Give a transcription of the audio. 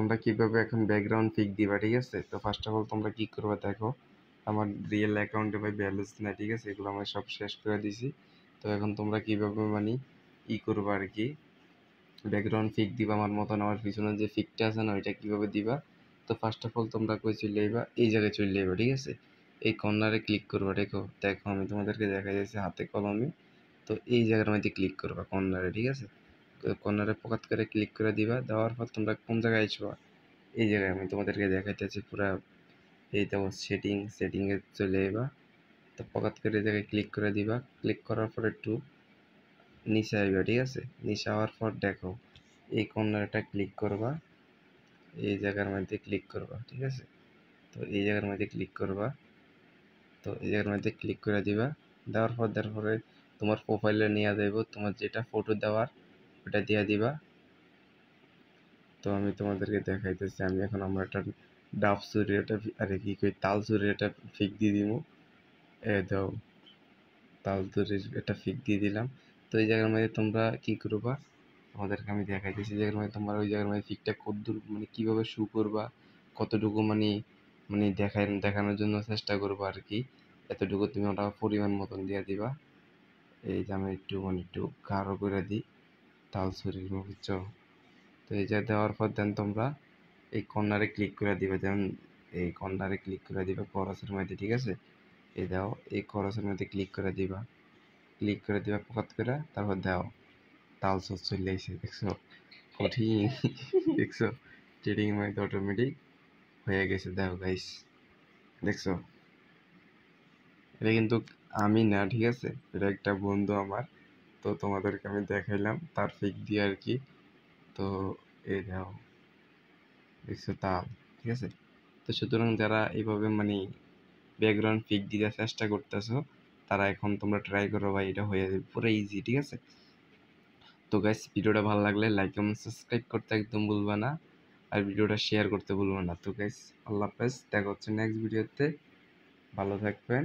তোমরা কিভাবে এখন ব্যাকগ্রাউন্ড পিক দিবা, ঠিক আছে? তো ফার্স্ট অফ অল তোমরা কি করবা দেখো, আমার রিয়েল অ্যাকাউন্টে ভাই ব্যালেন্স নাই, ঠিক আছে? এগুলো আমি সব শেষ করে দিছি। তো এখন তোমরা কিভাবে মানে করবা আর কি, ব্যাকগ্রাউন্ড পিক দিবা আমার মতন, আমার পিছনে যে পিকটা আছে না ওইটা কিভাবে দিবা। তো ফার্স্ট অফ অল তোমরা কই চলে যাইবা, এই জায়গায় চলে যাইবা, ঠিক আছে? এই কর্নারে ক্লিক করবা। দেখো দেখো আমি তোমাদেরকে দেখা যাচ্ছে হাতে কলমে। তো এই জায়গার মধ্যে ক্লিক করবা কর্নারে, ঠিক আছে? কর্নারে পকাত করে ক্লিক করে দিবা। দেওয়ার পর তোমরা কোন জায়গায় আসবা, এই জায়গায় আমি তোমাদেরকে দেখাইতেছি পুরা। এই দেখো সেটিংয়ে চলে যাবা। তো পকাত করে এই জায়গায় ক্লিক করে দিবা। ক্লিক করার পর একটু নিচে আইবা, ঠিক আছে? নিচে আওয়ার পর দেখো এই কর্নারটা ক্লিক করবা, এই জায়গার মধ্যে ক্লিক করবা, ঠিক আছে? তো এই জায়গার মধ্যে ক্লিক করবা। তো এই জায়গার মধ্যে ক্লিক করে দিবা। দেওয়ার পরে তোমার প্রোফাইলে নিয়ে যাইব, তোমার যেটা ফটো দেওয়ার ওটা দিয়ে দিবা। তো আমি তোমাদেরকে দেখাইতেছি, আমি এখন আমার একটা ডাব চুরির একটা আরে কি কই তাল চুরির একটা ফিক দিয়ে দিব। দাও, তাল চুরির একটা ফিক দিয়ে দিলাম। তো এই জায়গার মধ্যে তোমরা কি করবা, তোমাদেরকে আমি দেখাইতেছি। এই জায়গার মধ্যে তোমরা ওই জায়গার মধ্যে ফিকটা কতদূর মানে কীভাবে শু করবা, কতটুকু মানে মানে দেখানোর জন্য চেষ্টা করবো আর কি, এতটুকু তুমি ওটা পরিমাণ মতন দিয়ে দিবা। এই যে আমি একটু মানে একটু গাঢ় করে দিই তাল চুরির, বুঝছো? তো এই যে দেওয়ার পর দেন তোমরা এই কর্নারে ক্লিক করে দিবে, যেমন এই কর্নারে ক্লিক করে দিবে খরচের মধ্যে, ঠিক আছে? এই দাও, এই খরচের মধ্যে ক্লিক করে দিবা। ক্লিক করে দিবা পকাত করে, তারপর দাও তাল সস চলে আইছে, দেখছো? কঠিন দেখছো? ট্রেডিং মধ্যে অটোমেটিক হয়ে গেছে, দেখো গাইস, দেখছো? এটা কিন্তু আমি না, ঠিক আছে? এটা একটা বন্ধু আমার। তো তোমাদেরকে আমি দেখাইলাম তার ফিক দিয়ে আর কি। তো এই দাও, দেখছো তাল, ঠিক আছে? তো সুতরাং যারা এইভাবে মানে ব্যাকগ্রাউন্ড পিক দিতে চেষ্টা করতেছো, তারা এখন তোমরা ট্রাই করো ভাই, এটা হয়ে যাবে পুরো ইজি, ঠিক আছে? তো গাইস, ভিডিওটা ভালো লাগলে লাইক কমেন্ট সাবস্ক্রাইব করতে একদম ভুলবা না, আর ভিডিওটা শেয়ার করতে ভুলবা না। তো গাইস, আল্লাহ হাফেজ, দেখা হচ্ছে নেক্সট ভিডিওতে, ভালো থাকবেন।